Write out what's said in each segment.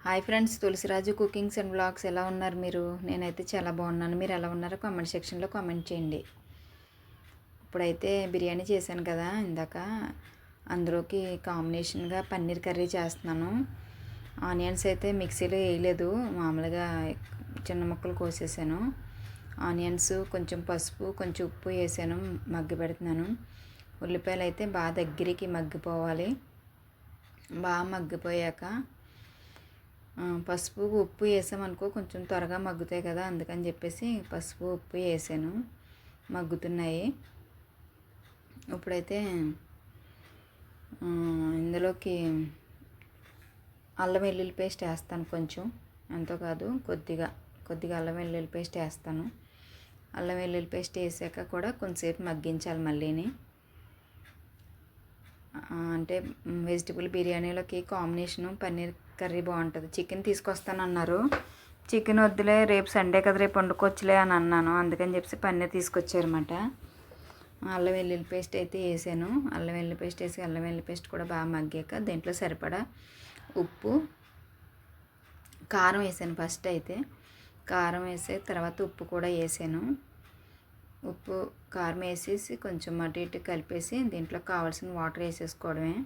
Hi friends, Tulasiraju cookings and vlogs ఎలా ఉన్నారు మీరు? నేనైతే చాలా బాగున్నాను. మీరు ఎలా ఉన్నారో కామెంట్ సెక్షన్లో కామెంట్ చేయండి. ఇప్పుడైతే బిర్యానీ చేశాను కదా ఇందాక, అందులోకి కాంబినేషన్గా పన్నీర్ కర్రీ చేస్తున్నాను. ఆనియన్స్ అయితే మిక్సీలో వేయలేదు, మామూలుగా చిన్న ముక్కలు కోసేసాను. ఆనియన్స్, కొంచెం పసుపు, కొంచెం ఉప్పు వేసాను, మగ్గి పెడుతున్నాను. ఉల్లిపాయలు అయితే బాగా దగ్గరికి మగ్గిపోవాలి. బాగా మగ్గిపోయాక పసుపు ఉప్పు వేసామనుకో కొంచెం త్వరగా మగ్గుతాయి కదా, అందుకని చెప్పేసి పసుపు ఉప్పు వేసాను. మగ్గుతున్నాయి. ఇప్పుడైతే ఇందులోకి అల్లం వెల్లుల్లి పేస్ట్ వేస్తాను. కొంచెం, ఎంతో కాదు, కొద్దిగా అల్లం వెల్లుల్లి పేస్ట్ వేస్తాను. అల్లం వెల్లుల్లి పేస్ట్ వేసాక కూడా కొంచెంసేపు మగ్గించాలి మళ్ళీని. అంటే వెజిటబుల్ బిర్యానీలోకి కాంబినేషను పన్నీర్ కర్రీ బాగుంటుంది. చికెన్ తీసుకొస్తానన్నారు. చికెన్ వద్దులే, రేపు సండే కదా, రేపు వండుకోవచ్చులే అని అన్నాను. అందుకని చెప్పి పన్నీర్ తీసుకొచ్చారన్నమాట. అల్లం వెల్లుల్లి పేస్ట్ అయితే వేసాను. అల్లం వెల్లుల్లి పేస్ట్ వేసి అల్లం వెల్లుల్లి పేస్ట్ కూడా బాగా మగ్గాక దీంట్లో సరిపడా ఉప్పు, కారం వేసాను. ఫస్ట్ అయితే కారం వేసే తర్వాత ఉప్పు కూడా వేసాను. ఉప్పు కారం వేసేసి కొంచెం అటు ఇటు కలిపేసి దీంట్లో కావాల్సిన వాటర్ వేసేసుకోవడమే.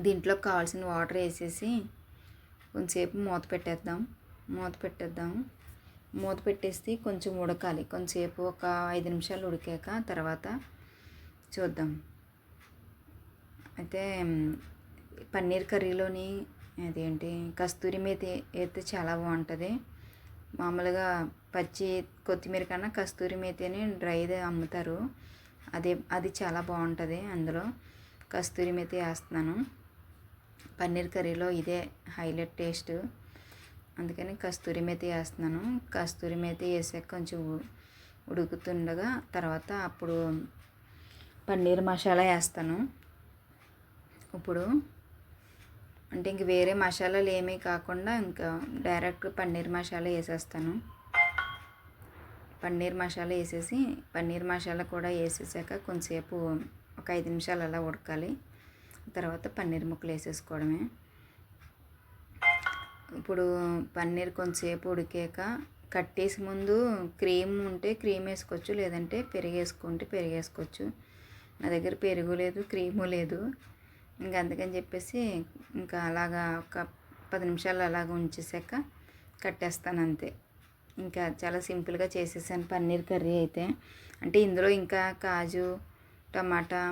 దీంట్లో కావాల్సిన వాటర్ వేసేసి కొంచెంసేపు మూత పెట్టేసి కొంచెం ఉడకాలి. కొంచెంసేపు ఒక 5 నిమిషాలు ఉడికాక తర్వాత చూద్దాం. అయితే పన్నీర్ కర్రీలోని అదేంటి కస్తూరి మేతి అయితే చాలా బాగుంటుంది. మామూలుగా పచ్చి కొత్తిమీర కన్నా కస్తూరి మేతి అని డ్రైది అమ్ముతారు. అది చాలా బాగుంటుంది. అందులో కస్తూరి మేతి వేస్తున్నాను. పన్నీర్ కర్రీలో ఇదే హైలైట్ టేస్ట్, అందుకని కస్తూరి మేతి వేస్తున్నాను. కస్తూరి మేతి వేసాక కొంచెం ఉడుకుతుండగా తర్వాత అప్పుడు పన్నీర్ మసాలా వేస్తాను. ఇప్పుడు అంటే ఇంక వేరే మసాలాలు ఏమీ కాకుండా ఇంకా డైరెక్ట్ పన్నీర్ మసాలా వేసేస్తాను. పన్నీర్ మసాలా కూడా వేసేసాక కొంచెంసేపు ఒక 5 నిమిషాలు అలా ఉడకాలి. తర్వాత పన్నీర్ ముక్కలు వేసేసుకోవడమే. ఇప్పుడు పన్నీర్ కొంచెంసేపు ఉడికాక కట్టేసి ముందు క్రీమ్ ఉంటే క్రీమ్ వేసుకోవచ్చు, లేదంటే పెరుగు వేసుకుంటే పెరుగు వేసుకోవచ్చు. నా దగ్గర పెరుగు లేదు, క్రీము లేదు. ఇంకా అందుకని చెప్పేసి ఇంకా అలాగా ఒక 10 నిమిషాలు అలాగ ఉంచేసాక కట్టేస్తాను అంతే. ఇంకా చాలా సింపుల్గా చేసేసాను పన్నీర్ కర్రీ అయితే. అంటే ఇందులో ఇంకా కాజు, టమాటా,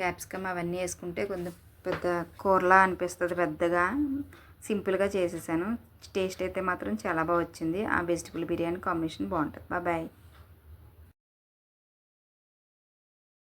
క్యాప్సికమ్ అవన్నీ వేసుకుంటే కొంచెం పెద్ద కూరలా అనిపిస్తుంది పెద్దగా. సింపుల్గా చేసేసాను. టేస్ట్ అయితే మాత్రం చాలా బాగా వచ్చింది. ఆ వెజిటబుల్ బిర్యానీ కాంబినేషన్ బాగుంటుంది. బాయ్.